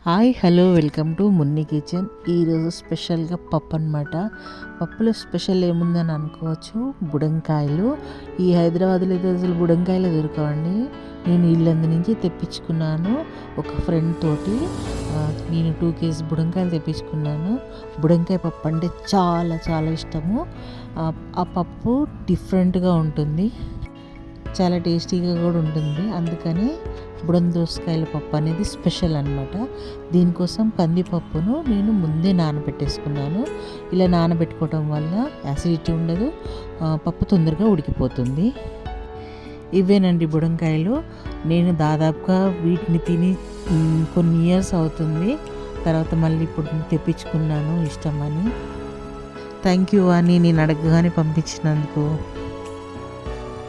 Hi hello welcome to Munni kitchen. ఈరోజు స్పెషల్గా పప్పు అనమాట. పప్పులో స్పెషల్ ఏముందని అనుకోవచ్చు, బుడంకాయలు. ఈ హైదరాబాద్లో అయితే అసలు బుడంకాయలు దొరకవండి. నేను ఇల్లందు నుంచి తెప్పించుకున్నాను ఒక ఫ్రెండ్ తోటి. నేను 2 కేజీ బుడంకాయలు తెప్పించుకున్నాను. బుడంకాయ పప్పు అంటే చాలా చాలా ఇష్టము. ఆ పప్పు డిఫరెంట్గా ఉంటుంది, చాలా టేస్టీగా కూడా ఉంటుంది. అందుకని దోసకాయల పప్పు అనేది స్పెషల్ అనమాట. దీనికోసం కందిపప్పును నేను ముందే నానబెట్టేసుకున్నాను. ఇలా నానబెట్టుకోవడం వల్ల యాసిడిటీ ఉండదు, పప్పు తొందరగా ఉడికిపోతుంది. ఇవేనండి బుడంకాయలు. నేను దాదాపుగా వీటిని తిని కొన్ని ఇయర్స్ అవుతుంది. తర్వాత మళ్ళీ ఇప్పుడు తెప్పించుకున్నాను ఇష్టమని. థ్యాంక్ యూ అని నేను అడగగానే పంపించినందుకు.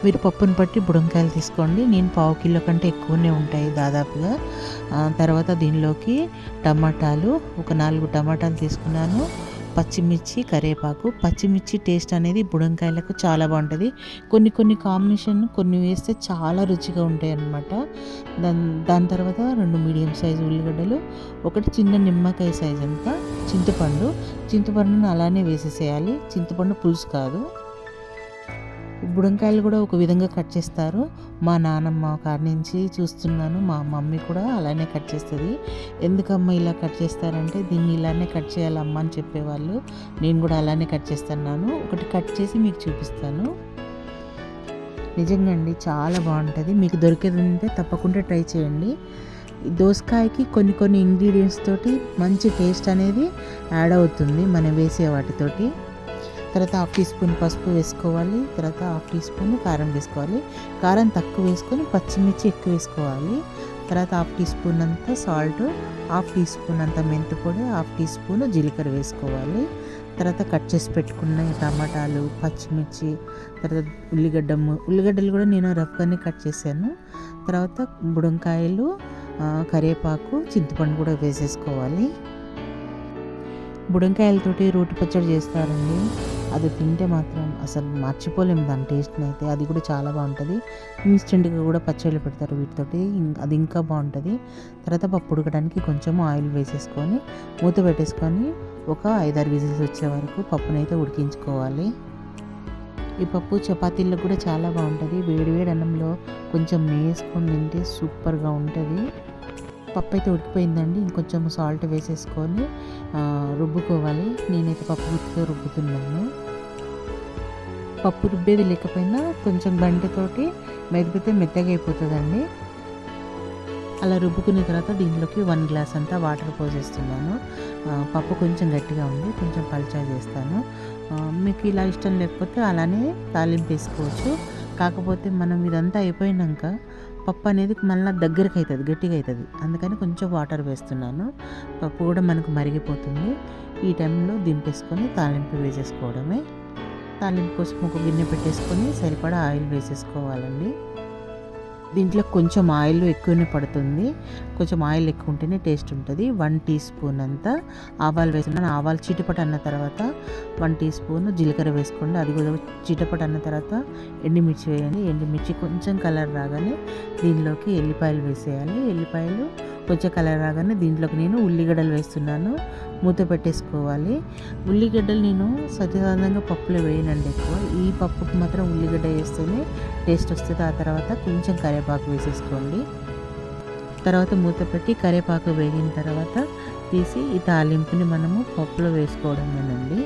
మీరు పప్పుని బట్టి బుడంకాయలు తీసుకోండి. నేను 1/2 కిలో కంటే ఎక్కువనే ఉంటాయి దాదాపుగా. తర్వాత దీనిలోకి టమాటాలు, ఒక 4 టమాటాలు తీసుకున్నాను, పచ్చిమిర్చి, కరివేపాకు. పచ్చిమిర్చి టేస్ట్ అనేది బుడంకాయలకు చాలా బాగుంటుంది. కొన్ని కాంబినేషన్ కొన్ని వేస్తే చాలా రుచిగా ఉంటాయి అన్నమాట. దాని తర్వాత 2 మీడియం సైజు ఉల్లిగడ్డలు, ఒకటి చిన్న నిమ్మకాయ సైజ్ అంతా చింతపండును అలానే వేసేసేయాలి. చింతపండు పులుసు కాదు. బుడంకాయలు కూడా ఒక విధంగా కట్ చేస్తారు. మా నాన్నమ్మ కాడి నుంచి చూస్తున్నాను, మా మమ్మీ కూడా అలానే కట్ చేస్తుంది. ఎందుకమ్మ ఇలా కట్ చేస్తారంటే, దీన్ని ఇలానే కట్ చేయాలమ్మ అని చెప్పేవాళ్ళు. నేను కూడా అలానే కట్ చేస్తున్నాను. ఒకటి కట్ చేసి మీకు చూపిస్తాను. నిజంగా అండి చాలా బాగుంటుంది. మీకు దొరికేది ఉంటే తప్పకుండా ట్రై చేయండి. దోసకాయకి కొన్ని ఇంగ్రీడియంట్స్ తోటి మంచి టేస్ట్ అనేది యాడ్ అవుతుంది మనం వేసే వాటితోటి. తర్వాత 1/2 టీ స్పూన్ పసుపు వేసుకోవాలి. తర్వాత 1/2 టీ స్పూన్ కారం వేసుకోవాలి. కారం తక్కువ వేసుకొని పచ్చిమిర్చి ఎక్కువ వేసుకోవాలి. తర్వాత 1/2 టీ స్పూన్ అంతా సాల్ట్, 1/2 టీ స్పూన్ అంతా మెంతిపొడి, 1/2 టీ స్పూన్ జీలకర్ర వేసుకోవాలి. తర్వాత కట్ చేసి పెట్టుకున్న టమాటాలు, పచ్చిమిర్చి, తర్వాత ఉల్లిగడ్డలు కూడా నేను రఫ్గానే కట్ చేశాను. తర్వాత బుడంకాయలు, కరివేపాకు, చింతపండు కూడా వేసేసుకోవాలి. బుడంకాయలతోటి రోటి పచ్చడి చేస్తారండి. అది తింటే మాత్రం అసలు మర్చిపోలేము దాని టేస్ట్ని అయితే. అది కూడా చాలా బాగుంటుంది. ఇన్స్టెంట్గా కూడా పచ్చళ్ళు పెడతారు వీటితోటి, అది ఇంకా బాగుంటుంది. తర్వాత పప్పు ఉడకడానికి కొంచెం ఆయిల్ వేసేసుకొని మూత పెట్టేసుకొని ఒక 5-6 విజిల్స్ వచ్చే వరకు పప్పునైతే ఉడికించుకోవాలి. ఈ పప్పు చపాతీల్లో కూడా చాలా బాగుంటుంది. వేడి అన్నంలో కొంచెం నెయ్యి వేసుకొని తింటే సూపర్గా ఉంటుంది. పప్పు అయితే ఉడికిపోయిందండి. ఇంకొంచెం సాల్ట్ వేసేసుకొని రుబ్బుకోవాలి. నేనైతే పప్పు గుత్తితో రుబ్బుతున్నాను. పప్పు రుబ్బేది లేకపోయినా కొంచెం గంటతోటి మెదిపితే మెత్తగా అయిపోతుందండి. అలా రుబ్బుకున్న తర్వాత దీంట్లోకి 1 గ్లాస్ అంతా వాటర్ పోసేస్తున్నాను. పప్పు కొంచెం గట్టిగా ఉంది, కొంచెం పల్చగా చేస్తాను. మీకు ఇలా ఇష్టం లేకపోతే అలానే తాలింపు వేసుకోవచ్చు. కాకపోతే మనం ఇదంతా అయిపోయినాక పప్పు అనేది మళ్ళీ దగ్గరికి అవుతుంది, గట్టిగా అవుతుంది. అందుకని కొంచెం వాటర్ వేస్తున్నాను. పప్పు కూడా మనకు మరిగిపోతుంది. ఈ టైంలో దింపేసుకొని తాలింపు వేసేసుకోవడమే. తాలింపు కోసం ఒక గిన్నె పెట్టేసుకొని సరిపడా ఆయిల్ వేసేసుకోవాలండి. దీంట్లో కొంచెం ఆయిల్ ఎక్కువనే పడుతుంది. కొంచెం ఆయిల్ ఎక్కువ ఉంటేనే టేస్ట్ ఉంటుంది. 1 టీ స్పూన్ అంతా ఆవాలు వేసుకున్నాను. ఆవాలు చిటపట అన్న తర్వాత 1 టీ స్పూన్ జీలకర్ర వేసుకోండి. అది కూడా చిటపట అన్న తర్వాత ఎండుమిర్చి వేయండి. ఎండుమిర్చి కొంచెం కలర్ రాగానే దీనిలోకి ఎల్లిపాయలు వేసేయాలి. ఎల్లిపాయలు కొంచెం కలర్ రాగానే దీంట్లోకి నేను ఉల్లిగడ్డలు వేస్తున్నాను. మూత పెట్టేసుకోవాలి. ఉల్లిగడ్డలు నేను సహజంగా పప్పులో వేయనండి ఎక్కువ. ఈ పప్పుకి మాత్రం ఉల్లిగడ్డ వేస్తేనే టేస్ట్ వస్తుంది. ఆ తర్వాత కొంచెం కరివేపాకు వేసేసుకోండి. తర్వాత మూత పెట్టి కరివేపాకు వేగిన తర్వాత తీసి ఈ తాలింపుని మనము పప్పులో వేసుకోవడమేనండి.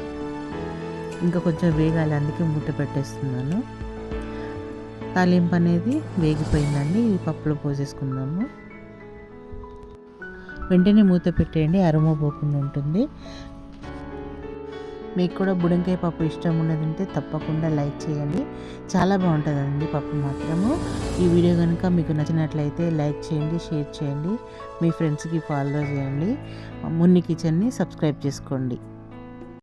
ఇంకా కొంచెం వేగాలి, అందుకే మూత పెట్టేస్తున్నాను. తాలింపు అనేది వేగిపోయిందండి. ఈ పప్పులో పోసేసుకుందాము. వెంటనే మూత పెట్టేయండి, అరుమ పోకుండా ఉంటుంది. మీకు కూడా బుడంకాయ పప్పు ఇష్టం ఉన్నదంటే తప్పకుండా లైక్ చేయండి. చాలా బాగుంటుందండి పప్పు మాత్రము. ఈ వీడియో కనుక మీకు నచ్చినట్లయితే లైక్ చేయండి, షేర్ చేయండి, మీ ఫ్రెండ్స్కి ఫాలో చేయండి. మున్ని కిచెన్ని సబ్స్క్రైబ్ చేసుకోండి.